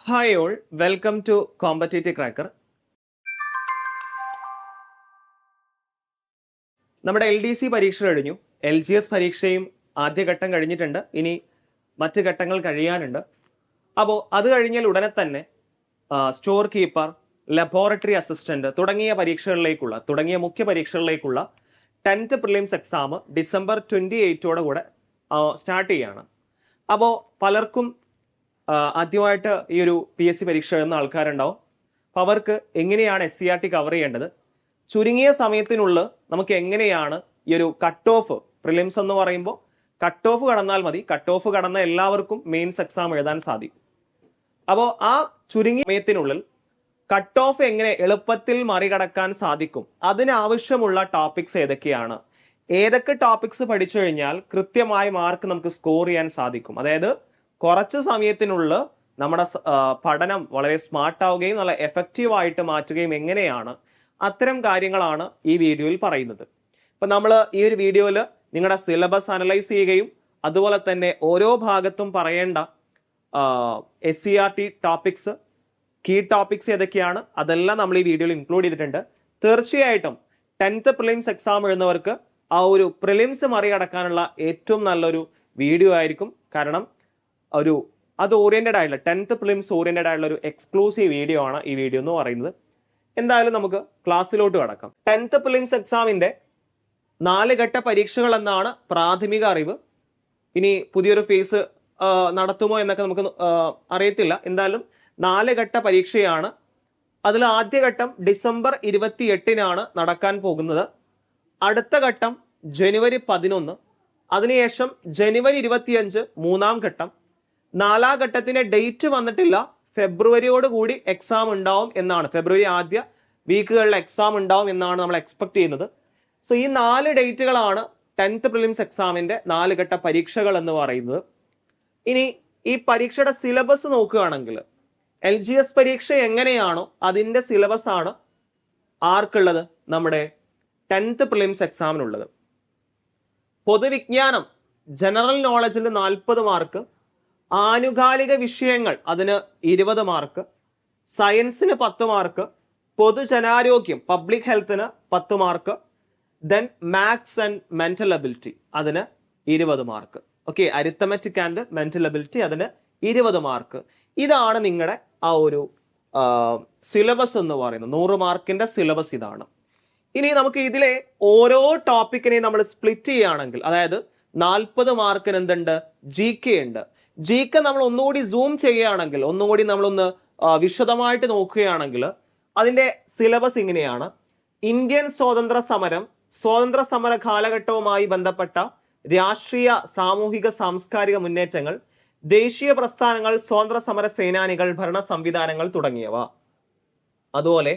Hi all, welcome to competitive cracker. നമ്മുടെ LDC പരീക്ഷ കഴിഞ്ഞു. LGS പരീക്ഷയും ആദ്യഘട്ടം കഴിഞ്ഞിട്ടുണ്ട്. ഇനി മറ്റ് ഘട്ടങ്ങൾ കഴിയാനുണ്ട്. അപ്പോൾ അത് കഴിഞ്ഞാൽ ഉടനെ തന്നെ സ്റ്റോർ കീപ്പർ, ലബോറട്ടറി അസിസ്റ്റന്റ് തുടങ്ങിയ മുഖ്യ പരീക്ഷകളിലേക്കുള്ള 10th പ്രിലിംസ് എക്സാം ഡിസംബർ 28 കൂടെ സ്റ്റാർട്ട് ചെയ്യാണ്. അപ്പോൾ പലർക്കും ആദ്യമായിട്ട് ഈ ഒരു PSC പരീക്ഷ എഴുതുന്ന ആൾക്കാരുണ്ടാവും. അപ്പോൾ അവർക്ക് എങ്ങനെയാണ് SCRT കവർ ചെയ്യേണ്ടത്, ചുരുങ്ങിയ സമയത്തിനുള്ളിൽ നമുക്ക് എങ്ങനെയാണ് ഈ ഒരു കട്ട് ഓഫ്, പ്രിലിംസ് എന്ന് പറയുമ്പോൾ കട്ട് ഓഫ് കടന്നാൽ മതി, കട്ട് ഓഫ് കടന്ന എല്ലാവർക്കും മെയിൻസ് എക്സാം എഴുതാൻ സാധിക്കും. അപ്പോൾ ആ ചുരുങ്ങിയ സമയത്തിനുള്ളിൽ കട്ട് ഓഫ് എങ്ങനെ എളുപ്പത്തിൽ മറികടക്കാൻ സാധിക്കും, അതിനാവശ്യമുള്ള ടോപ്പിക്സ് ഏതൊക്കെയാണ്, ഏതൊക്കെ ടോപ്പിക്സ് പഠിച്ചു കഴിഞ്ഞാൽ കൃത്യമായ മാർക്ക് നമുക്ക് സ്കോർ ചെയ്യാൻ സാധിക്കും, അതായത് കുറച്ച് സമയത്തിനുള്ളിൽ നമ്മുടെ പഠനം വളരെ സ്മാർട്ട് ആവുകയും നല്ല എഫക്റ്റീവ് ആയിട്ട് മാറ്റുകയും എങ്ങനെയാണ്, അത്തരം കാര്യങ്ങളാണ് ഈ വീഡിയോയിൽ പറയുന്നത്. ഇപ്പം നമ്മൾ ഈ ഒരു വീഡിയോയിൽ നിങ്ങളുടെ സിലബസ് അനലൈസ് ചെയ്യുകയും അതുപോലെ തന്നെ ഓരോ ഭാഗത്തും പറയേണ്ട SCRT ടോപ്പിക്സ്, കീ ടോപ്പിക്സ് ഏതൊക്കെയാണ്, അതെല്ലാം നമ്മൾ ഈ വീഡിയോയിൽ ഇൻക്ലൂഡ് ചെയ്തിട്ടുണ്ട്. തീർച്ചയായിട്ടും 10th പ്രിലിംസ് എക്സാം എഴുതുന്നവർക്ക് ആ ഒരു പ്രിലിംസ് മറികടക്കാനുള്ള ഏറ്റവും നല്ലൊരു വീഡിയോ ആയിരിക്കും. കാരണം അത് ഓറിയന്റഡ് ആയിട്ടുള്ള 10th പ്രിലിംസ് ഓറിയന്റഡ് ആയിട്ടുള്ള ഒരു എക്സ്ക്ലൂസീവ് വീഡിയോ ആണ് ഈ വീഡിയോ എന്ന് പറയുന്നത്. എന്തായാലും നമുക്ക് ക്ലാസ്സിലോട്ട് കടക്കാം. 10th പ്രിലിംസ് എക്സാമിന്റെ 4 ഘട്ട പരീക്ഷകൾ എന്നാണ് പ്രാഥമിക അറിവ്. ഇനി പുതിയൊരു ഫേസ് നടത്തുമോ എന്നൊക്കെ നമുക്ക് അറിയത്തില്ല. എന്തായാലും 4 ഘട്ട പരീക്ഷയാണ്. അതിൽ ആദ്യ ഘട്ടം ഡിസംബർ 28 നടക്കാൻ പോകുന്നത്. അടുത്ത ഘട്ടം ജനുവരി 11, അതിനുശേഷം ജനുവരി 25 മൂന്നാം ഘട്ടം. 4ാം ഘട്ടത്തിന്റെ ഡേറ്റ് വന്നിട്ടില്ല, ഫെബ്രുവരിയോട് കൂടി എക്സാം ഉണ്ടാവും എന്നാണ്, ഫെബ്രുവരി ആദ്യ വീക്കുകളിൽ എക്സാം ഉണ്ടാവും എന്നാണ് നമ്മൾ എക്സ്പെക്ട് ചെയ്യുന്നത്. സോ ഈ 4 ഡേറ്റുകളാണ് 10th പ്രിലിംസ് എക്സാമിന്റെ 4 ഘട്ട പരീക്ഷകൾ എന്ന് പറയുന്നത്. ഇനി ഈ പരീക്ഷയുടെ സിലബസ് നോക്കുകയാണെങ്കിൽ LGS പരീക്ഷ എങ്ങനെയാണോ അതിന്റെ സിലബസ് ആണ് ആർക്കുള്ളത്, നമ്മുടെ 10th പ്രിലിംസ് എക്സാമിനുള്ളത്. പൊതുവിജ്ഞാനം, ജനറൽ നോളജിൽ 40 മാർക്ക്, ആനുകാലിക വിഷയങ്ങൾ അതിന് 20 മാർക്ക്, സയൻസിന് 10 മാർക്ക്, പൊതുജനാരോഗ്യം പബ്ലിക് ഹെൽത്തിന് 10 mark, then maths and mental ability അതിന് 20 mark. Okay, arithmetic and mental ability അതിന് 20 മാർക്ക്. ഇതാണ് നിങ്ങളുടെ ആ ഒരു സിലബസ് എന്ന് പറയുന്നത്. 100 മാർക്കിന്റെ സിലബസ് ഇതാണ്. ഇനി നമുക്ക് ഇതിലെ ഓരോ ടോപ്പിക്കിനെയും നമ്മൾ സ്പ്ലിറ്റ് ചെയ്യുകയാണെങ്കിൽ, അതായത് 40 മാർക്കിന് എന്തുണ്ട്, GK ഉണ്ട്. GK നമ്മൾ ഒന്നുകൂടി സൂം ചെയ്യുകയാണെങ്കിൽ, ഒന്നുകൂടി നമ്മളൊന്ന് വിശദമായിട്ട് നോക്കുകയാണെങ്കിൽ അതിന്റെ സിലബസ് ഇങ്ങനെയാണ്. ഇന്ത്യൻ സ്വാതന്ത്ര്യ സമര കാലഘട്ടവുമായി ബന്ധപ്പെട്ട രാഷ്ട്രീയ, സാമൂഹിക, സാംസ്കാരിക മുന്നേറ്റങ്ങൾ, ദേശീയ പ്രസ്ഥാനങ്ങൾ, സ്വാതന്ത്ര്യ സമര സേനാനികൾ, ഭരണ സംവിധാനങ്ങൾ തുടങ്ങിയവ. അതുപോലെ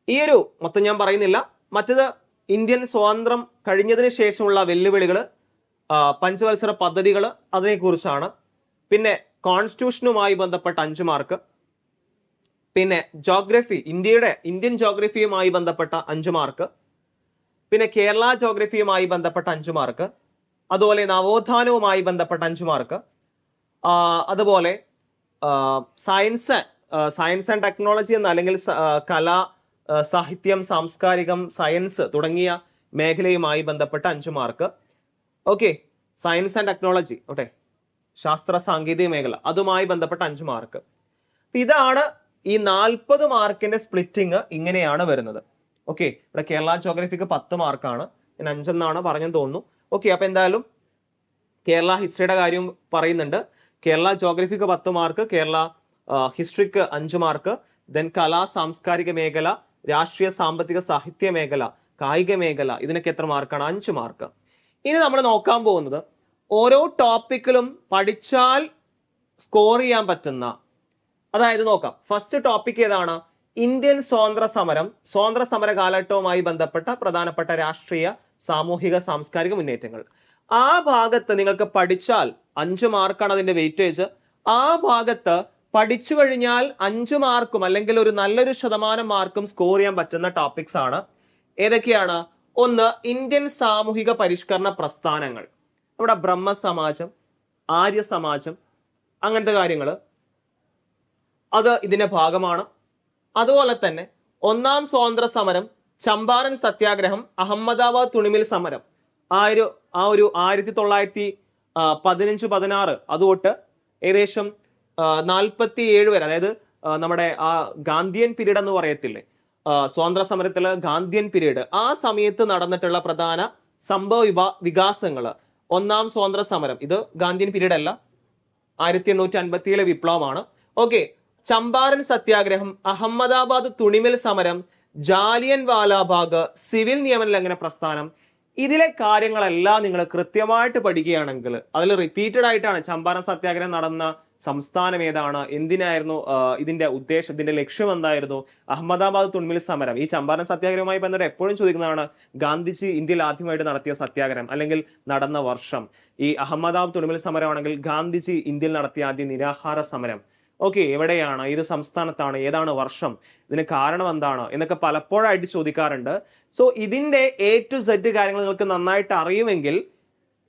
ഈ ഒരു മൊത്തം ഞാൻ പറയുന്നില്ല. മറ്റത് ഇന്ത്യൻ സ്വാതന്ത്ര്യം കഴിഞ്ഞതിന് ശേഷമുള്ള വെല്ലുവിളികൾ, പഞ്ചവത്സര പദ്ധതികൾ, അതിനെക്കുറിച്ചാണ്. പിന്നെ കോൺസ്റ്റിറ്റ്യൂഷനുമായി ബന്ധപ്പെട്ട 5 മാർക്ക്. പിന്നെ ജോഗ്രഫി, ഇന്ത്യൻ ജോഗ്രഫിയുമായി ബന്ധപ്പെട്ട 5 മാർക്ക്. പിന്നെ കേരള ജോഗ്രഫിയുമായി ബന്ധപ്പെട്ട 5 മാർക്ക്. അതുപോലെ നവോത്ഥാനവുമായി ബന്ധപ്പെട്ട 5 മാർക്ക്. അതുപോലെ സയൻസ് ആൻഡ് ടെക്നോളജി എന്ന, അല്ലെങ്കിൽ കല, സാഹിത്യം, സാംസ്കാരികം, സയൻസ് തുടങ്ങിയ മേഖലയുമായി ബന്ധപ്പെട്ട 5 mark. Okay, science and technology, okay, ശാസ്ത്ര സാങ്കേതിക മേഖല, അതുമായി ബന്ധപ്പെട്ട 5 മാർക്ക്. ഇതാണ് ഈ 40 മാർക്കിന്റെ സ്പ്ലിറ്റിങ്. ഇങ്ങനെയാണ് വരുന്നത്. ഓക്കെ, ഇവിടെ കേരള ജോഗ്രഫിക്ക് 10 മാർക്കാണ്, ഞാൻ 5 എന്നാണ് പറഞ്ഞെന്ന് തോന്നുന്നു. ഓക്കെ, അപ്പൊ എന്തായാലും കേരള ഹിസ്റ്ററിയുടെ കാര്യം പറയുന്നുണ്ട്. കേരള ജോഗ്രഫിക്ക് 10 മാർക്ക്, കേരള ഹിസ്റ്ററിക്ക് 5 മാർക്ക്, ദെൻ കലാ സാംസ്കാരിക മേഖല, രാഷ്ട്രീയ, സാമ്പത്തിക, സാഹിത്യ മേഖല, കായിക മേഖല, ഇതിനൊക്കെ എത്ര മാർക്കാണ്? 5 മാർക്ക്. ഇനി നമ്മൾ നോക്കാൻ പോകുന്നത് ഓരോ ടോപ്പിക്കിലും പഠിച്ചാൽ സ്കോർ ചെയ്യാൻ പറ്റുന്ന, അതായത് നോക്കാം. ഫസ്റ്റ് ടോപ്പിക് ഏതാണ്? ഇന്ത്യൻ സ്വാതന്ത്ര്യ സമര കാലഘട്ടവുമായി ബന്ധപ്പെട്ട പ്രധാനപ്പെട്ട രാഷ്ട്രീയ, സാമൂഹിക, സാംസ്കാരിക മുന്നേറ്റങ്ങൾ. ആ ഭാഗത്ത് നിങ്ങൾക്ക് പഠിച്ചാൽ 5 മാർക്കാണ് അതിന്റെ വെയിറ്റേജ്. ആ ഭാഗത്ത് പഠിച്ചു കഴിഞ്ഞാൽ 5 മാർക്കും അല്ലെങ്കിൽ ഒരു നല്ലൊരു ശതമാനം മാർക്കും സ്കോർ ചെയ്യാൻ പറ്റുന്ന ടോപ്പിക്സ് ആണ്. ഏതൊക്കെയാണ്? ഒന്ന്, ഇന്ത്യൻ സാമൂഹിക പരിഷ്കരണ പ്രസ്ഥാനങ്ങൾ, നമ്മുടെ ബ്രഹ്മസമാജം, ആര്യ സമാജം, അങ്ങനത്തെ കാര്യങ്ങൾ. അത് ഇതിന്റെ ഭാഗമാണ്. അതുപോലെ തന്നെ ഒന്നാം സ്വാതന്ത്ര്യ സമരം, ചമ്പാരൻ സത്യാഗ്രഹം, അഹമ്മദാബാദ് തുണിമിൽ സമരം, ആ ഒരു 1915-16 അതുതൊട്ട് ഏകദേശം 47 വരെ, അതായത് നമ്മുടെ ആ ഗാന്ധിയൻ പീരീഡ് എന്ന് പറയത്തില്ലേ, സ്വാതന്ത്ര്യ സമരത്തില് ഗാന്ധിയൻ പീരീഡ്, ആ സമയത്ത് നടന്നിട്ടുള്ള പ്രധാന സംഭവ വികാസങ്ങള്. ഒന്നാം സ്വാതന്ത്ര്യ സമരം, ഇത് ഗാന്ധിയൻ പീരീഡ് അല്ല, 1857 വിപ്ലവമാണ്. ഓക്കെ, ചമ്പാരൻ സത്യാഗ്രഹം, അഹമ്മദാബാദ് തുണിമിൽ സമരം, ജാലിയൻ വാലാബാഗ്, സിവിൽ നിയമന ലംഘന പ്രസ്ഥാനം, ഇതിലെ കാര്യങ്ങളെല്ലാം നിങ്ങൾ കൃത്യമായിട്ട് പഠിക്കുകയാണെങ്കിൽ, അതിൽ റിപ്പീറ്റഡ് ആയിട്ടാണ് ചമ്പാരൻ സത്യാഗ്രഹം നടന്ന സംസ്ഥാനം ഏതാണ്, എന്തിനായിരുന്നു ഇതിന്റെ ഉദ്ദേശം, ഇതിന്റെ ലക്ഷ്യം എന്തായിരുന്നു, അഹമ്മദാബാദ് തുണിമിൽ സമരം, ഈ ചമ്പാരൻ സത്യാഗ്രഹവുമായി ബന്ധപ്പെട്ട് എപ്പോഴും ചോദിക്കുന്നതാണ് ഗാന്ധിജി ഇന്ത്യയിൽ ആദ്യമായിട്ട് നടത്തിയ സത്യാഗ്രഹം അല്ലെങ്കിൽ നടന്ന വർഷം. ഈ അഹമ്മദാബാദ് തുണിമിൽ സമരമാണെങ്കിൽ ഗാന്ധിജി ഇന്ത്യയിൽ നടത്തിയ ആദ്യ നിരാഹാര സമരം. ഓക്കെ, എവിടെയാണ്, ഏത് സംസ്ഥാനത്താണ്, ഏതാണ് വർഷം, ഇതിന് കാരണം എന്താണ് എന്നൊക്കെ പലപ്പോഴായിട്ട് ചോദിക്കാറുണ്ട്. സോ ഇതിന്റെ A to Z കാര്യങ്ങൾ നിങ്ങൾക്ക് നന്നായിട്ട് അറിയുമെങ്കിൽ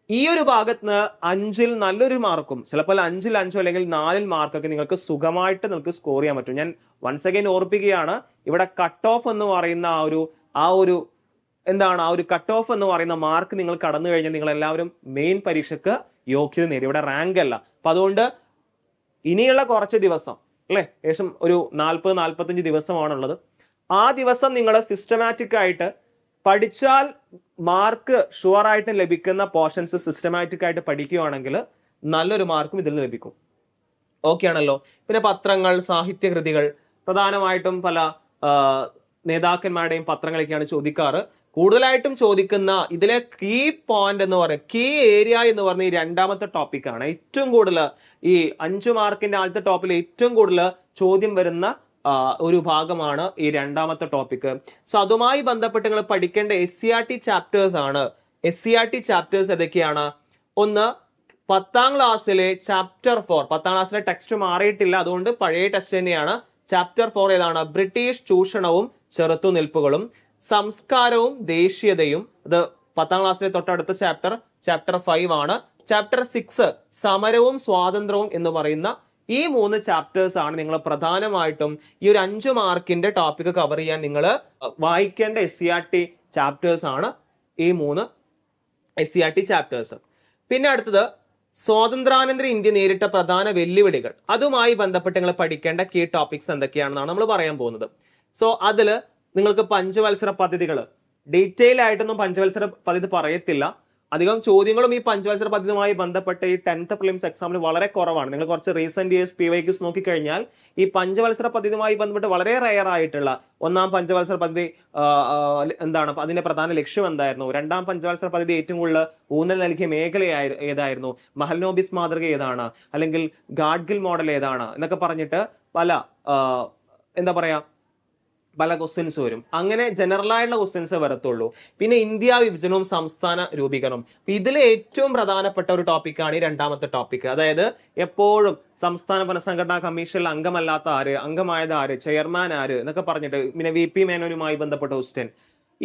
ഈ ഒരു ഭാഗത്ത് നിന്ന് 5-ൽ നല്ലൊരു മാർക്കും, ചിലപ്പോൾ 5-ൽ 5 അല്ലെങ്കിൽ 4-ൽ മാർക്കൊക്കെ നിങ്ങൾക്ക് സുഖമായിട്ട് നിങ്ങൾക്ക് സ്കോർ ചെയ്യാൻ പറ്റും. ഞാൻ വൺസ് അഗൈൻ ഓർപ്പിക്കുകയാണ്, ഇവിടെ കട്ട് ഓഫ് എന്ന് പറയുന്ന ആ ഒരു കട്ട് ഓഫ് എന്ന് പറയുന്ന മാർക്ക് നിങ്ങൾ കടന്നു കഴിഞ്ഞാൽ നിങ്ങൾ എല്ലാവരും മെയിൻ പരീക്ഷയ്ക്ക് യോഗ്യത നേടി. ഇവിടെ റാങ്ക് അല്ല. അപ്പൊ അതുകൊണ്ട് ഇനിയുള്ള കുറച്ച് ദിവസം അല്ലെ, ഏകദേശം ഒരു 40-45 ദിവസമാണുള്ളത്. ആ ദിവസം നിങ്ങൾ സിസ്റ്റമാറ്റിക് ആയിട്ട് പഠിച്ചാൽ മാർക്ക് ഷുവർ ആയിട്ട് ലഭിക്കുന്ന പോർഷൻസ് സിസ്റ്റമാറ്റിക് ആയിട്ട് പഠിക്കുകയാണെങ്കിൽ നല്ലൊരു മാർക്കും ഇതിൽ ലഭിക്കും. ഓക്കെ ആണല്ലോ. പിന്നെ പത്രങ്ങൾ, സാഹിത്യകൃതികൾ, പ്രധാനമായിട്ടും പല നേതാക്കന്മാരുടെയും പത്രങ്ങളൊക്കെയാണ് ചോദിക്കാറ്. കൂടുതലായിട്ടും ചോദിക്കുന്ന ഇതിലെ കീ പോയിന്റ് എന്ന് പറയുന്നത്, കീ ഏരിയ എന്ന് പറഞ്ഞ ഈ രണ്ടാമത്തെ ടോപ്പിക്കാണ്. ഏറ്റവും കൂടുതൽ ഈ 5 മാർക്കിന്റെ ആദ്യത്തെ ടോപ്പിൽ ഏറ്റവും കൂടുതൽ ചോദ്യം വരുന്ന ഒരു ഭാഗമാണ് ഈ രണ്ടാമത്തെ ടോപ്പിക്. സോ അതുമായി ബന്ധപ്പെട്ട് നിങ്ങൾ പഠിക്കേണ്ട SCERT ചാപ്റ്റേഴ്സ് ആണ്. SCERT ചാപ്റ്റേഴ്സ് ഏതൊക്കെയാണ്? ഒന്ന്, 10ാം ക്ലാസ്സിലെ ചാപ്റ്റർ 4. 10ാം ക്ലാസ്സിലെ ടെക്സ്റ്റ് മാറിയിട്ടില്ല, അതുകൊണ്ട് പഴയ ടെക്സ്റ്റ് തന്നെയാണ്. ചാപ്റ്റർ 4 ഏതാണ്? ബ്രിട്ടീഷ് ചൂഷണവും ചെറുത്തുനിൽപ്പുകളും, സംസ്കാരവും ദേശീയതയും. ഇത് 10ാം ക്ലാസ്സിലെ തൊട്ടടുത്ത ചാപ്റ്റർ 5 ആണ്. ചാപ്റ്റർ 6 സമരവും സ്വാതന്ത്ര്യവും എന്ന് പറയുന്ന ഈ 3 ചാപ്റ്റേഴ്സ് ആണ് നിങ്ങൾ പ്രധാനമായിട്ടും ഈ ഒരു 5 മാർക്കിന്റെ ടോപ്പിക് കവർ ചെയ്യാൻ നിങ്ങൾ വായിക്കേണ്ട SCERT ചാപ്റ്റേഴ്സ് ആണ് ഈ 3 SCERT ചാപ്റ്റേഴ്സ്. പിന്നെ അടുത്തത് സ്വാതന്ത്ര്യാനന്തര ഇന്ത്യ നേരിട്ട പ്രധാന വെല്ലുവിളികൾ. അതുമായി ബന്ധപ്പെട്ട് നിങ്ങൾ പഠിക്കേണ്ട കീ ടോപ്പിക്സ് എന്തൊക്കെയാണെന്നാണ് നമ്മൾ പറയാൻ പോകുന്നത്. സോ അതിൽ നിങ്ങൾക്ക് പഞ്ചവത്സര പദ്ധതികൾ, ഡീറ്റെയിൽ ആയിട്ടൊന്നും പഞ്ചവത്സര പദ്ധതി പറയത്തില്ല. അധികം ചോദ്യങ്ങളും ഈ പഞ്ചവത്സര പദ്ധതിയുമായി ബന്ധപ്പെട്ട് ഈ 10th പ്രിലിംസ് എക്സാമിന് വളരെ കുറവാണ്. നിങ്ങൾ കുറച്ച് റീസെന്റ് ഇയേഴ്സ് PYQs നോക്കിക്കഴിഞ്ഞാൽ ഈ പഞ്ചവത്സര പദ്ധതിയുമായി ബന്ധപ്പെട്ട് വളരെ റയർ ആയിട്ടുള്ള ഒന്നാം പഞ്ചവത്സര പദ്ധതി എന്താണ്, അതിന്റെ പ്രധാന ലക്ഷ്യം എന്തായിരുന്നു, രണ്ടാം പഞ്ചവത്സര പദ്ധതി ഏറ്റവും കൂടുതൽ ഊന്നൽ നൽകിയ മേഖല ഏതായിരുന്നു, മഹൽനോബിസ് മാതൃക ഏതാണ്, അല്ലെങ്കിൽ ഗാഡ്ഗിൽ മോഡൽ ഏതാണ് എന്നൊക്കെ പറഞ്ഞിട്ട് പല ക്വസ്റ്റ്യൻസ് വരും. അങ്ങനെ ജനറൽ ആയിട്ടുള്ള ക്വസ്റ്റ്യൻസ് വരത്തുള്ളൂ. പിന്നെ ഇന്ത്യ വിഭജനവും സംസ്ഥാന രൂപീകരണവും. ഇതിലെ ഏറ്റവും പ്രധാനപ്പെട്ട ഒരു ടോപ്പിക്കാണ് ഈ രണ്ടാമത്തെ ടോപ്പിക്. അതായത് എപ്പോഴും സംസ്ഥാന പുനഃസംഘടനാ കമ്മീഷനിൽ അംഗമല്ലാത്ത ആര്, അംഗമായത് ആര്, ചെയർമാൻ ആര് എന്നൊക്കെ പറഞ്ഞിട്ട്, പിന്നെ VP മേനോനുമായി ബന്ധപ്പെട്ട ക്വസ്റ്റ്യൻ,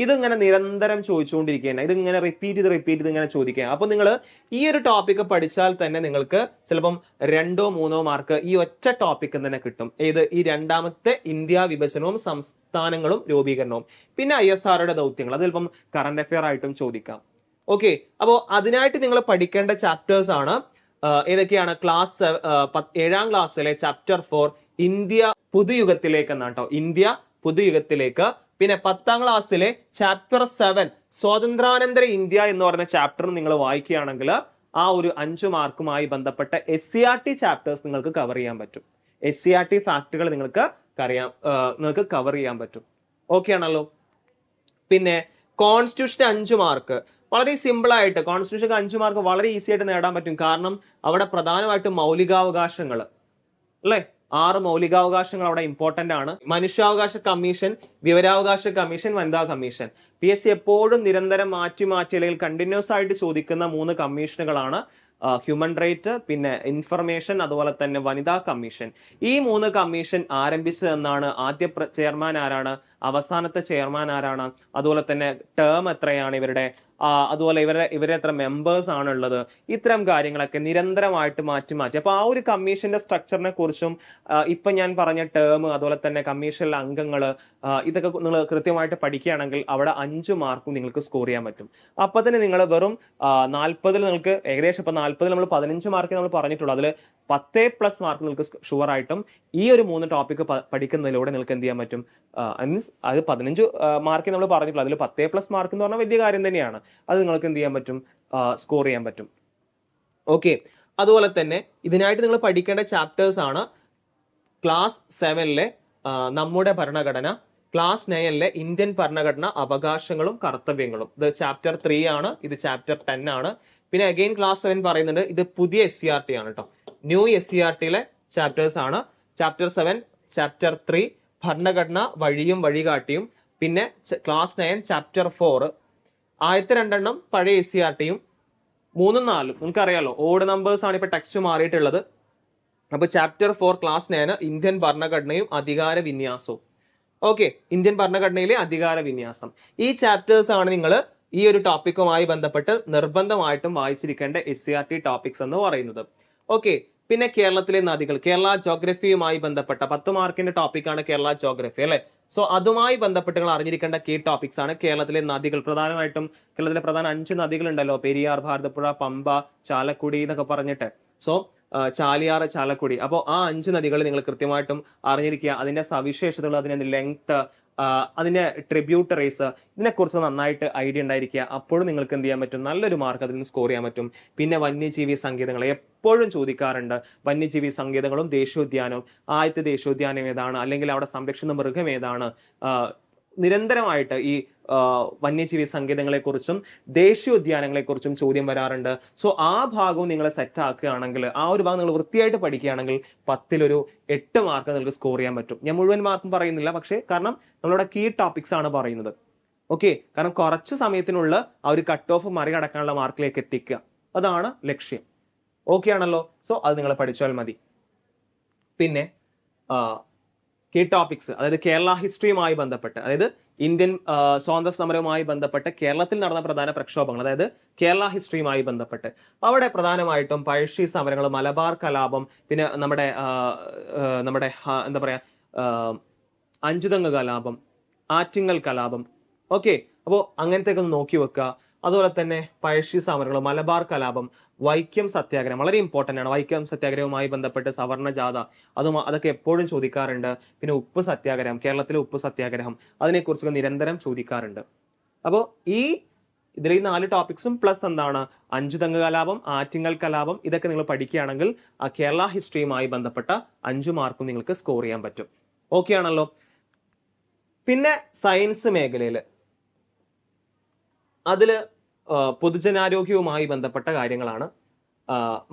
ഇതിങ്ങനെ നിരന്തരം ചോദിച്ചുകൊണ്ടിരിക്കുകയാണ്. ഇതിങ്ങനെ റിപ്പീറ്റ് ചെയ്ത് ഇങ്ങനെ ചോദിക്കുക. അപ്പൊ നിങ്ങൾ ഈ ഒരു ടോപ്പിക്ക് പഠിച്ചാൽ തന്നെ നിങ്ങൾക്ക് ചിലപ്പം 2-3 മാർക്ക് ഈ ഒറ്റ ടോപ്പിക്ക് തന്നെ കിട്ടും. ഏത്? ഈ രണ്ടാമത്തെ ഇന്ത്യ വിഭജനവും സംസ്ഥാനങ്ങളും രൂപീകരണവും. പിന്നെ ISROയുടെ ദൗത്യങ്ങൾ, അത് ചിലപ്പം കറന്റ് അഫെയർ ആയിട്ടും ചോദിക്കാം. ഓക്കെ, അപ്പോൾ അതിനായിട്ട് നിങ്ങൾ പഠിക്കേണ്ട ചാപ്റ്റേഴ്സ് ആണ് ഏതൊക്കെയാണ്? 7ാം ക്ലാസ്സിലെ ചാപ്റ്റർ 4 ഇന്ത്യ പുതുയുഗത്തിലേക്ക് എന്നാണ് കേട്ടോ, ഇന്ത്യ പുതുയുഗത്തിലേക്ക്. പിന്നെ 10ാം ക്ലാസ്സിലെ ചാപ്റ്റർ 7 സ്വാതന്ത്ര്യാനന്തര ഇന്ത്യ എന്ന് പറയുന്ന ചാപ്റ്റർ നിങ്ങൾ വായിക്കുകയാണെങ്കിൽ ആ ഒരു 5 മാർക്കുമായി ബന്ധപ്പെട്ട SCERT ചാപ്റ്റേഴ്സ് നിങ്ങൾക്ക് കവർ ചെയ്യാൻ പറ്റും. SCERT ഫാക്ടുകൾ നിങ്ങൾക്ക് കവർ ചെയ്യാൻ പറ്റും. ഓക്കെ ആണല്ലോ. പിന്നെ കോൺസ്റ്റിറ്റ്യൂഷൻ 5 മാർക്ക് വളരെ സിമ്പിൾ ആയിട്ട്, കോൺസ്റ്റിറ്റ്യൂഷൻ 5 മാർക്ക് വളരെ ഈസി ആയിട്ട് നേടാൻ പറ്റും. കാരണം അവിടെ പ്രധാനമായിട്ടും മൗലികാവകാശങ്ങൾ അല്ലെ, 6 മൗലികാവകാശങ്ങൾ അവിടെ ഇമ്പോർട്ടന്റ് ആണ്. മനുഷ്യാവകാശ കമ്മീഷൻ, വിവരാവകാശ കമ്മീഷൻ, വനിതാ കമ്മീഷൻ. PSC എപ്പോഴും നിരന്തരം മാറ്റി അല്ലെങ്കിൽ കണ്ടിന്യൂസ് ആയിട്ട് ചോദിക്കുന്ന 3 കമ്മീഷനുകളാണ് ഹ്യൂമൻ റൈറ്റ്, പിന്നെ ഇൻഫർമേഷൻ, അതുപോലെ തന്നെ വനിതാ കമ്മീഷൻ. ഈ 3 കമ്മീഷൻ ആരംഭിച്ചത് എന്നാണ്, ആദ്യ ചെയർമാൻ ആരാണ്, അവസാനത്തെ ചെയർമാൻ ആരാണ്, അതുപോലെ തന്നെ ടേം എത്രയാണ് ഇവരുടെ, അതുപോലെ ഇവരെ എത്ര മെമ്പേഴ്സ് ആണുള്ളത്, ഇത്തരം കാര്യങ്ങളൊക്കെ നിരന്തരമായിട്ട് മാറ്റി അപ്പൊ ആ ഒരു കമ്മീഷന്റെ സ്ട്രക്ചറിനെ കുറിച്ചും ഇപ്പൊ ഞാൻ പറഞ്ഞ ടേം, അതുപോലെ തന്നെ കമ്മീഷനിലെ അംഗങ്ങൾ, ഇതൊക്കെ നിങ്ങൾ കൃത്യമായിട്ട് പഠിക്കുകയാണെങ്കിൽ അവിടെ 5 മാർക്കും നിങ്ങൾക്ക് സ്കോർ ചെയ്യാൻ പറ്റും. അപ്പൊ തന്നെ നിങ്ങൾ വെറും 40 നിങ്ങൾക്ക് ഏകദേശം ഇപ്പൊ 40 നമ്മൾ 15 മാർക്ക് നമ്മൾ പറഞ്ഞിട്ടുള്ളൂ, അതിൽ 10+ മാർക്ക് നിങ്ങൾക്ക് ഷുവർ ആയിട്ടും ഈ ഒരു 3 ടോപ്പിക് പഠിക്കുന്നതിലൂടെ നിങ്ങൾക്ക് എന്ത് ചെയ്യാൻ പറ്റും. മീൻസ് അത് 15 മാർക്ക് നമ്മൾ പറഞ്ഞിട്ടുള്ളൂ, അതിൽ 10+ മാർക്ക് എന്ന് പറഞ്ഞാൽ വലിയ കാര്യം തന്നെയാണ്. അത് നിങ്ങൾക്ക് എന്ത് ചെയ്യാൻ പറ്റും, സ്കോർ ചെയ്യാൻ പറ്റും. ഓക്കെ, അതുപോലെ തന്നെ ഇതിനായിട്ട് നിങ്ങൾ പഠിക്കേണ്ട ചാപ്റ്റേഴ്സ് ആണ് ക്ലാസ് 7-ലെ നമ്മുടെ ഭരണഘടന, ക്ലാസ് 9-ലെ ഇന്ത്യൻ ഭരണഘടന അവകാശങ്ങളും കർത്തവ്യങ്ങളും. ഇത് ചാപ്റ്റർ 3 ആണ്, ഇത് ചാപ്റ്റർ 10 ആണ്. പിന്നെ അഗെയിൻ ക്ലാസ് 7 പറയുന്നുണ്ട്, ഇത് പുതിയ SCERT ആണ് കേട്ടോ, ന്യൂ SCERT-ലെ ചാപ്റ്റേഴ്സ് ആണ്. ചാപ്റ്റർ 7, ചാപ്റ്റർ 3 ഭരണഘടന വഴിയും വഴികാട്ടിയും. പിന്നെ ക്ലാസ് 9 ചാപ്റ്റർ 4 ആദ്യത്തെ 2 പഴയ SCERT-യും 3ഉം 4ഉം നിങ്ങൾക്കറിയാലോ ഓഡ് നമ്പേഴ്സ് ആണ് ഇപ്പൊ ടെക്സ്റ്റ് മാറിയിട്ടുള്ളത്. അപ്പൊ ചാപ്റ്റർ 4 ക്ലാസ് 9 ഇന്ത്യൻ ഭരണഘടനയും അധികാര വിന്യാസവും. ഓക്കെ, ഇന്ത്യൻ ഭരണഘടനയിലെ അധികാര വിന്യാസം. ഈ ചാപ്റ്റേഴ്സ് ആണ് നിങ്ങൾ ഈ ഒരു ടോപ്പിക്കുമായി ബന്ധപ്പെട്ട് നിർബന്ധമായിട്ടും വായിച്ചിരിക്കേണ്ട SCERT ടോപ്പിക്സ് എന്ന് പറയുന്നത്. ഓക്കെ, പിന്നെ കേരളത്തിലെ നദികൾ, കേരള ജോഗ്രഫിയുമായി ബന്ധപ്പെട്ട 10 മാർക്കിന്റെ ടോപ്പിക്കാണ് കേരള ജോഗ്രഫി അല്ലെ. സോ അതുമായി ബന്ധപ്പെട്ട് നിങ്ങൾ അറിഞ്ഞിരിക്കേണ്ട കീ ടോപ്പിക്സ് ആണ് കേരളത്തിലെ നദികൾ. പ്രധാനമായിട്ടും കേരളത്തിലെ പ്രധാന 5 നദികൾ ഉണ്ടല്ലോ, പെരിയാർ, ഭാരതപ്പുഴ, പമ്പ, ചാലക്കുടി എന്നൊക്കെ പറഞ്ഞിട്ട്. സോ ചാലിയാർ, ചാലക്കുടി. അപ്പോൾ ആ 5 നദികൾ നിങ്ങൾ കൃത്യമായിട്ടും അറിഞ്ഞിരിക്കുക. അതിന്റെ സവിശേഷതകൾ, അതിന്റെ ലെങ്ത്, അതിന്റെ ട്രിബ്യൂട്ടറീസ്, ഇതിനെക്കുറിച്ച് നന്നായിട്ട് ഐഡിയ ഉണ്ടായിരിക്കുക. അപ്പോഴും നിങ്ങൾക്ക് എന്ത് ചെയ്യാൻ പറ്റും, നല്ലൊരു മാർക്ക് അതിൽ നിന്ന് സ്കോർ ചെയ്യാൻ പറ്റും. പിന്നെ വന്യജീവി സങ്കേതങ്ങൾ എപ്പോഴും ചോദിക്കാറുണ്ട്. വന്യജീവി സങ്കേതങ്ങളും ദേശീയോദ്യാനവും, ആദ്യത്തെ ദേശീയോദ്യാനം ഏതാണ്, അല്ലെങ്കിൽ അവിടെ സംരക്ഷിക്കുന്ന മൃഗം ഏതാണ്, നിരന്തരമായിട്ട് ഈ വന്യജീവി സങ്കേതങ്ങളെ കുറിച്ചും ദേശീയോദ്യാനങ്ങളെ കുറിച്ചും ചോദ്യം വരാറുണ്ട്. സോ ആ ഭാഗവും നിങ്ങൾ സെറ്റ് ആക്കുകയാണെങ്കിൽ, ആ ഒരു ഭാഗം നിങ്ങൾ വൃത്തിയായിട്ട് പഠിക്കുകയാണെങ്കിൽ 10 8 മാർക്ക് നിങ്ങൾക്ക് സ്കോർ ചെയ്യാൻ പറ്റും. ഞാൻ മുഴുവൻ മാർക്കും പറയുന്നില്ല, പക്ഷേ കാരണം നമ്മളുടെ കീ ടോപ്പിക്സ് ആണ് പറയുന്നത്. ഓക്കെ, കാരണം കുറച്ച് സമയത്തിനുള്ള ആ ഒരു കട്ട് ഓഫ് മറികടക്കാനുള്ള മാർക്കിലേക്ക് എത്തിക്കുക, അതാണ് ലക്ഷ്യം. ഓക്കെ ആണല്ലോ. സോ അത് നിങ്ങൾ പഠിച്ചാൽ മതി. പിന്നെ കീ ടോപ്പിക്സ്, അതായത് കേരള ഹിസ്റ്ററിയുമായി ബന്ധപ്പെട്ട്, അതായത് ഇന്ത്യൻ സ്വാതന്ത്ര്യ സമരവുമായി ബന്ധപ്പെട്ട് കേരളത്തിൽ നടന്ന പ്രധാന പ്രക്ഷോഭങ്ങൾ, അതായത് കേരള ഹിസ്റ്ററിയുമായി ബന്ധപ്പെട്ട് അവിടെ പ്രധാനമായിട്ടും പഴശ്ശി സമരങ്ങൾ, മലബാർ കലാപം, പിന്നെ നമ്മുടെ എന്താ പറയാ അഞ്ചുതങ്ങ് കലാപം, ആറ്റിങ്ങൽ കലാപം. ഓക്കെ, അപ്പോൾ അങ്ങനത്തെ ഒന്ന് നോക്കി വെക്കുക. അതുപോലെ തന്നെ പഴശ്ശി സമരങ്ങൾ, മലബാർ കലാപം, വൈക്കം സത്യാഗ്രഹം വളരെ ഇമ്പോർട്ടന്റ് ആണ്. വൈക്കം സത്യാഗ്രഹവുമായി ബന്ധപ്പെട്ട് സവർണ ജാഥ, അതൊക്കെ എപ്പോഴും ചോദിക്കാറുണ്ട്. പിന്നെ ഉപ്പ് സത്യാഗ്രഹം, കേരളത്തിലെ ഉപ്പ് സത്യാഗ്രഹം, അതിനെക്കുറിച്ചൊക്കെ നിരന്തരം ചോദിക്കാറുണ്ട്. അപ്പോൾ ഇതിലെ 4 ടോപ്പിക്സും പ്ലസ് എന്താണ്, അഞ്ചുതങ്ങ് കലാപം, ആറ്റിങ്ങൽ കലാപം, ഇതൊക്കെ നിങ്ങൾ പഠിക്കുകയാണെങ്കിൽ ആ കേരള ഹിസ്റ്ററിയുമായി ബന്ധപ്പെട്ട 5 മാർക്കും നിങ്ങൾക്ക് സ്കോർ ചെയ്യാൻ പറ്റും. ഓക്കെ ആണല്ലോ. പിന്നെ സയൻസ് മേഖലയിൽ അതില് പൊതുജനാരോഗ്യവുമായി ബന്ധപ്പെട്ട കാര്യങ്ങളാണ്.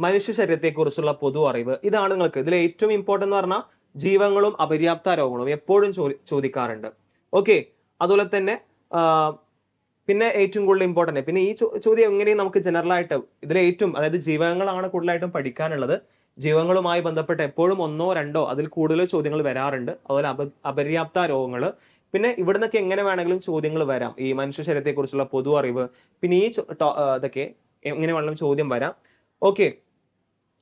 മനുഷ്യ ശരീരത്തെക്കുറിച്ചുള്ള പൊതു അറിവ്, ഇതാണ് നിങ്ങൾക്ക് ഇതിൽ ഏറ്റവും ഇമ്പോർട്ടന്റ് എന്ന് പറഞ്ഞാൽ ജീവങ്ങളും അപര്യാപ്ത രോഗങ്ങളും എപ്പോഴും ചോദിക്കാറുണ്ട്. ഓക്കെ, അതുപോലെ തന്നെ പിന്നെ ഏറ്റവും കൂടുതൽ ഇമ്പോർട്ടന്റ്, പിന്നെ ഈ ചോദ്യം എങ്ങനെയും നമുക്ക് ജനറൽ ആയിട്ട് ഇതിലേറ്റവും, അതായത് ജീവകങ്ങളാണ് കൂടുതലായിട്ടും പഠിക്കാനുള്ളത്. ജീവങ്ങളുമായി ബന്ധപ്പെട്ട് എപ്പോഴും 1 2 അതിൽ കൂടുതൽ ചോദ്യങ്ങൾ വരാറുണ്ട്. അതുപോലെ അപര്യാപ്ത രോഗങ്ങൾ. പിന്നെ ഇവിടുന്നൊക്കെ എങ്ങനെ വേണമെങ്കിലും ചോദ്യങ്ങൾ വരാം, ഈ മനുഷ്യ ശരീരത്തെ കുറിച്ചുള്ള പൊതു അറിവ്, പിന്നെ ഈ ഇതൊക്കെ എങ്ങനെ വേണമെങ്കിലും ചോദ്യം വരാം. ഓക്കെ,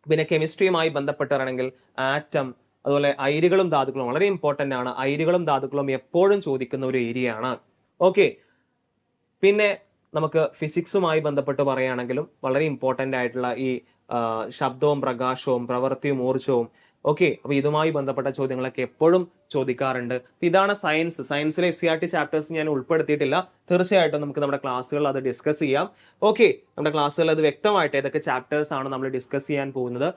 പിന്നെ കെമിസ്ട്രിയുമായി ബന്ധപ്പെട്ടാണെങ്കിൽ ആറ്റം, അതുപോലെ അയിരുകളും ധാതുക്കളും വളരെ ഇമ്പോർട്ടന്റ് ആണ്. അയിരുകളും ധാതുക്കളും എപ്പോഴും ചോദിക്കുന്ന ഒരു ഏരിയ ആണ്. ഓക്കെ, പിന്നെ നമുക്ക് ഫിസിക്സുമായി ബന്ധപ്പെട്ട് പറയുകയാണെങ്കിലും വളരെ ഇമ്പോർട്ടന്റ് ആയിട്ടുള്ള ഈ ശബ്ദവും പ്രകാശവും പ്രവൃത്തിയും ഊർജവും. ഓക്കെ, അപ്പൊ ഇതുമായി ബന്ധപ്പെട്ട ചോദ്യങ്ങളൊക്കെ എപ്പോഴും ചോദിക്കാറുണ്ട്. ഇതാണ് സയൻസിലെ SCERT ചാപ്റ്റേഴ്സ് ഞാൻ ഉൾപ്പെടുത്തിയിട്ടില്ല. തീർച്ചയായിട്ടും നമുക്ക് നമ്മുടെ ക്ലാസ്സുകൾ അത് ഡിസ്കസ് ചെയ്യാം. ഓക്കെ, നമ്മുടെ ക്ലാസ്സുകൾ അത് വ്യക്തമായിട്ട് ഏതൊക്കെ ചാപ്റ്റേഴ്സ് ആണ് നമ്മൾ ഡിസ്കസ് ചെയ്യാൻ പോകുന്നത്,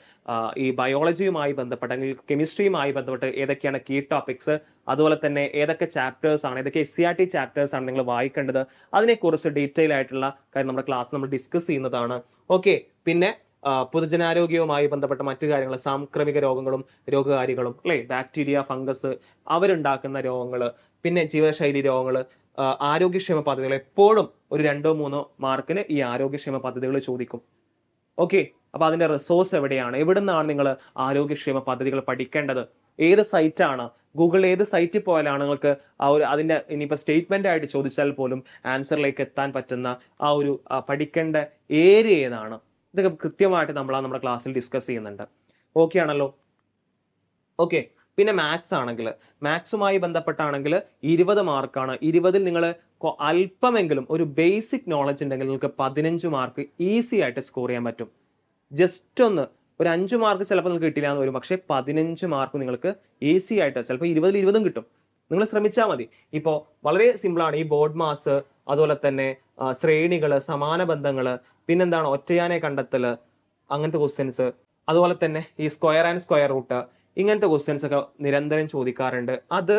ഈ ബയോളജിയുമായി ബന്ധപ്പെട്ട അല്ലെങ്കിൽ കെമിസ്ട്രിയുമായി ബന്ധപ്പെട്ട് ഏതൊക്കെയാണ് കീ ടോപ്പിക്സ്, അതുപോലെ തന്നെ ഏതൊക്കെ ചാപ്റ്റേഴ്സ് ആണ്, ഏതൊക്കെ SCERT ചാപ്റ്റേഴ്സ് ആണ് നിങ്ങൾ വായിക്കേണ്ടത്, അതിനെക്കുറിച്ച് ഡീറ്റെയിൽ ആയിട്ടുള്ള കാര്യം നമ്മുടെ ക്ലാസ് നമ്മൾ ഡിസ്കസ് ചെയ്യുന്നതാണ്. ഓക്കെ, പിന്നെ പൊതുജനാരോഗ്യവുമായി ബന്ധപ്പെട്ട മറ്റു കാര്യങ്ങൾ, സാംക്രമിക രോഗങ്ങളും രോഗകാരികളും അല്ലെ, ബാക്ടീരിയ, ഫംഗസ്, അവരുണ്ടാക്കുന്ന രോഗങ്ങൾ, പിന്നെ ജീവിതശൈലി രോഗങ്ങൾ, ആരോഗ്യക്ഷേമ പദ്ധതികൾ. എപ്പോഴും ഒരു 2 3 മാർക്കിന് ഈ ആരോഗ്യക്ഷേമ പദ്ധതികൾ ചോദിക്കും. ഓക്കെ, അപ്പൊ അതിന്റെ റിസോഴ്സ് എവിടെയാണ്, എവിടെ നിന്നാണ് നിങ്ങൾ ആരോഗ്യക്ഷേമ പദ്ധതികൾ പഠിക്കേണ്ടത്, ഏത് സൈറ്റാണ്, ഗൂഗിളിൽ ഏത് സൈറ്റിൽ പോയാലാണ് നിങ്ങൾക്ക് അതിന്റെ ഇനിയിപ്പോൾ സ്റ്റേറ്റ്മെന്റ് ആയിട്ട് ചോദിച്ചാൽ പോലും ആൻസറിലേക്ക് എത്താൻ പറ്റുന്ന പഠിക്കേണ്ട ഏരിയ ഏതാണ്, ഇതൊക്കെ കൃത്യമായിട്ട് നമ്മുടെ ക്ലാസ്സിൽ ഡിസ്കസ് ചെയ്യുന്നുണ്ട്. ഓക്കെ ആണല്ലോ? ഓക്കെ. പിന്നെ മാത്സ് ആണെങ്കിൽ, മാത്സുമായി ബന്ധപ്പെട്ടാണെങ്കിൽ 20 മാർക്കാണ്. 20-ൽ നിങ്ങൾ അല്പമെങ്കിലും ഒരു ബേസിക് നോളജ് ഉണ്ടെങ്കിൽ നിങ്ങൾക്ക് 15 മാർക്ക് ഈസി ആയിട്ട് സ്കോർ ചെയ്യാൻ പറ്റും. ജസ്റ്റ് ഒരു 5 മാർക്ക് ചിലപ്പോൾ നിങ്ങൾക്ക് കിട്ടില്ല എന്ന് വരും, പക്ഷേ 15 മാർക്ക് നിങ്ങൾക്ക് ഈസി ആയിട്ട്, ചിലപ്പോൾ 20-ൽ 20 കിട്ടും. നിങ്ങൾ ശ്രമിച്ചാൽ മതി. ഇപ്പോൾ വളരെ സിമ്പിളാണ്. ഈ ബോർഡ് മാസ്, അതുപോലെ തന്നെ ശ്രേണികൾ, സമാന ബന്ധങ്ങൾ, പിന്നെന്താണ് ഒറ്റയാനെ കണ്ടെത്തൽ, അങ്ങനത്തെ ക്വസ്റ്റ്യൻസ്, അതുപോലെ തന്നെ ഈ സ്ക്വയർ ആൻഡ് സ്ക്വയർ റൂട്ട്, ഇങ്ങനത്തെ ക്വസ്റ്റ്യൻസ് ഒക്കെ നിരന്തരം ചോദിക്കാറുണ്ട്. അത്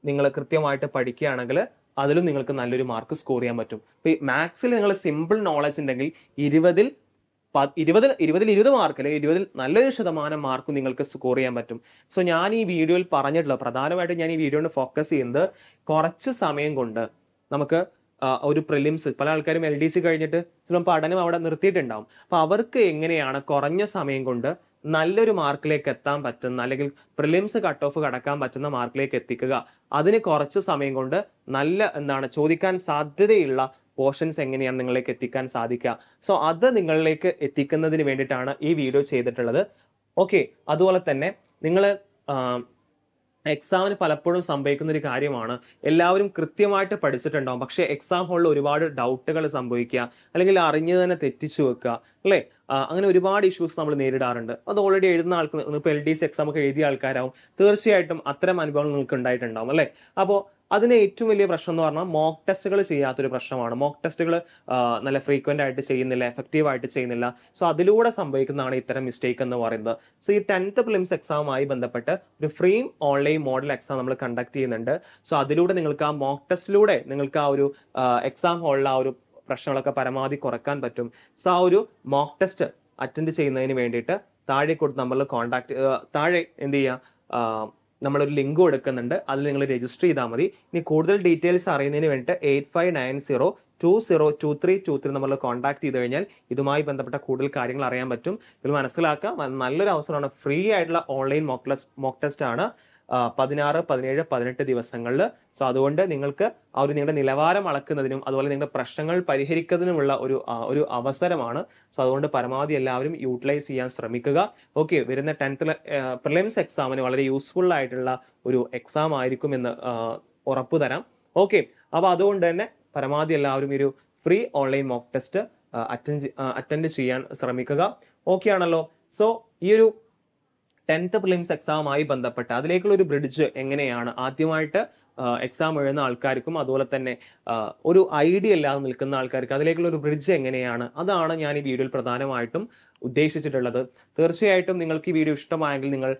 നിങ്ങൾ കൃത്യമായിട്ട് പഠിക്കുകയാണെങ്കിൽ അതിലും നിങ്ങൾക്ക് നല്ലൊരു മാർക്ക് സ്കോർ ചെയ്യാൻ പറ്റും. ഇപ്പൊ മാത്സിൽ നിങ്ങൾ സിമ്പിൾ നോളജ് ഉണ്ടെങ്കിൽ 20-ൽ 20 മാർക്ക് അല്ലെങ്കിൽ 20-ൽ നല്ലൊരു ശതമാനം മാർക്ക് നിങ്ങൾക്ക് സ്കോർ ചെയ്യാൻ പറ്റും. സോ ഞാൻ ഈ വീഡിയോയിൽ പറഞ്ഞിട്ടുള്ള പ്രധാനമായിട്ടും ഞാൻ ഈ വീഡിയോയിൽ ഫോക്കസ് ചെയ്യുന്നത് കുറച്ച് സമയം കൊണ്ട് നമുക്ക് ഒരു പ്രിലിംസ്, പല ആൾക്കാരും LDC കഴിഞ്ഞിട്ട് ചിലപ്പോൾ പഠനം അവിടെ നിർത്തിയിട്ടുണ്ടാവും. അപ്പൊ അവർക്ക് എങ്ങനെയാണ് കുറഞ്ഞ സമയം കൊണ്ട് നല്ലൊരു മാർക്കിലേക്ക് എത്താൻ പറ്റുന്ന, അല്ലെങ്കിൽ പ്രിലിംസ് കട്ട് ഓഫ് കടക്കാൻ പറ്റുന്ന മാർക്കിലേക്ക് എത്തിക്കുക, അതിന് കുറച്ച് സമയം കൊണ്ട് ചോദിക്കാൻ സാധ്യതയുള്ള പോർഷൻസ് എങ്ങനെയാണ് നിങ്ങളിലേക്ക് എത്തിക്കാൻ സാധിക്കുക. സോ അത് നിങ്ങളിലേക്ക് എത്തിക്കുന്നതിന് വേണ്ടിയിട്ടാണ് ഈ വീഡിയോ ചെയ്തിട്ടുള്ളത്. ഓക്കെ. അതുപോലെ തന്നെ നിങ്ങൾ എക്സാമിന് പലപ്പോഴും സംഭവിക്കുന്ന ഒരു കാര്യമാണ്, എല്ലാവരും കൃത്യമായിട്ട് പഠിച്ചിട്ടുണ്ടാവും, പക്ഷേ എക്സാം ഹാളിൽ ഒരുപാട് ഡൗട്ടുകൾ സംഭവിക്കുക, അല്ലെങ്കിൽ അറിഞ്ഞു തന്നെ തെറ്റിച്ചു വെക്കുക, അല്ലേ? അങ്ങനെ ഒരുപാട് ഇഷ്യൂസ് നമ്മൾ നേരിടാറുണ്ട്. അത് ഓൾറെഡി എഴുതുന്ന ആൾക്ക്, ഇപ്പോൾ LDC എക്സാം ഒക്കെ എഴുതിയ ആൾക്കാരാവും, തീർച്ചയായിട്ടും അത്തരം അനുഭവങ്ങൾ നിങ്ങൾക്ക് ഉണ്ടായിട്ടുണ്ടാവും, അല്ലേ? അപ്പോൾ അതിന് ഏറ്റവും വലിയ പ്രശ്നം എന്ന് പറഞ്ഞാൽ മോക്ക് ടെസ്റ്റുകൾ ചെയ്യാത്തൊരു പ്രശ്നമാണ്. മോക്ക് ടെസ്റ്റുകൾ നല്ല ഫ്രീക്വന്റ് ആയിട്ട് ചെയ്യുന്നില്ല, എഫക്റ്റീവ് ആയിട്ട് ചെയ്യുന്നില്ല. സോ അതിലൂടെ സംഭവിക്കുന്നതാണ് ഇത്തരം മിസ്റ്റേക്ക് എന്ന് പറയുന്നത്. സോ ഈ 10th പ്രിലിംസ് എക്സാമുമായി ബന്ധപ്പെട്ട് ഒരു ഫ്രീ ഓൺലൈൻ മോഡൽ എക്സാം നമ്മൾ കണ്ടക്ട് ചെയ്യുന്നുണ്ട്. സോ അതിലൂടെ നിങ്ങൾക്ക് ആ മോക്ക് ടെസ്റ്റിലൂടെ നിങ്ങൾക്ക് ആ ഒരു എക്സാം ഹാളിൽ ആ ഒരു പ്രശ്നങ്ങളൊക്കെ പരമാവധി കുറക്കാൻ പറ്റും. സോ ആ ഒരു മോക്ക് ടെസ്റ്റ് അറ്റൻഡ് ചെയ്യുന്നതിന് വേണ്ടിയിട്ട് താഴെ കൊടുത്ത് നമ്മൾ താഴെ എന്ത് ചെയ്യുക, നമ്മളൊരു ലിങ്ക് കൊടുക്കുന്നുണ്ട്, അതിൽ നിങ്ങൾ രജിസ്റ്റർ ചെയ്താൽ മതി. ഇനി കൂടുതൽ ഡീറ്റെയിൽസ് അറിയുന്നതിന് വേണ്ടിയിട്ട് 8590202323 നമ്മൾ കോൺടാക്ട് ചെയ്ത് കഴിഞ്ഞാൽ ഇതുമായി ബന്ധപ്പെട്ട കൂടുതൽ കാര്യങ്ങൾ അറിയാൻ പറ്റും. ഇതിൽ മനസ്സിലാക്കാം, നല്ലൊരു അവസരമാണ്. ഫ്രീ ആയിട്ടുള്ള ഓൺലൈൻ മോക്ക് ടെസ്റ്റ് ആണ് 16, 17, 18 ദിവസങ്ങളിൽ. സോ അതുകൊണ്ട് നിങ്ങൾക്ക് നിങ്ങളുടെ നിലവാരം അളക്കുന്നതിനും അതുപോലെ നിങ്ങളുടെ പ്രശ്നങ്ങൾ പരിഹരിക്കുന്നതിനുമുള്ള ഒരു അവസരമാണ്. സോ അതുകൊണ്ട് പരമാവധി എല്ലാവരും യൂട്ടിലൈസ് ചെയ്യാൻ ശ്രമിക്കുക. ഓക്കെ. വരുന്ന 10th പ്രിലിംസ് എക്സാമിന് വളരെ യൂസ്ഫുൾ ആയിട്ടുള്ള ഒരു എക്സാം ആയിരിക്കും എന്ന് ഉറപ്പു തരാം. ഓക്കെ. അപ്പോൾ അതുകൊണ്ട് തന്നെ പരമാവധി എല്ലാവരും ഒരു free online mock test attend ചെയ്യാൻ ശ്രമിക്കുക. ഓക്കെ ആണല്ലോ? സോ ഈ ഒരു 10th പ്രിലിംസ് എക്സാമുമായി ബന്ധപ്പെട്ട് അതിലേക്കുള്ള ഒരു ബ്രിഡ്ജ് എങ്ങനെയാണ്, ആദ്യമായിട്ട് എക്സാം എഴുതുന്ന ആൾക്കാർക്കും അതുപോലെ തന്നെ ഒരു ഐഡിയ ഇല്ലാതെ നിൽക്കുന്ന ആൾക്കാർക്ക് അതിലേക്കുള്ള ഒരു ബ്രിഡ്ജ് എങ്ങനെയാണ്, അതാണ് ഞാൻ ഈ വീഡിയോയിൽ പ്രധാനമായിട്ടും ഉദ്ദേശിച്ചിട്ടുള്ളത്. തീർച്ചയായിട്ടും നിങ്ങൾക്ക് ഈ വീഡിയോ ഇഷ്ടമായെങ്കിൽ നിങ്ങൾ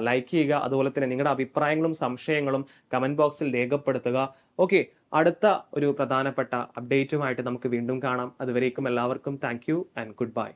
ലൈക്ക് ചെയ്യുക. അതുപോലെ തന്നെ നിങ്ങളുടെ അഭിപ്രായങ്ങളും സംശയങ്ങളും കമന്റ് ബോക്സിൽ രേഖപ്പെടുത്തുക. ഓക്കെ. അടുത്ത ഒരു പ്രധാനപ്പെട്ട അപ്ഡേറ്റുമായിട്ട് നമുക്ക് വീണ്ടും കാണാം. അതുവരേക്കും എല്ലാവർക്കും thank you and good bye.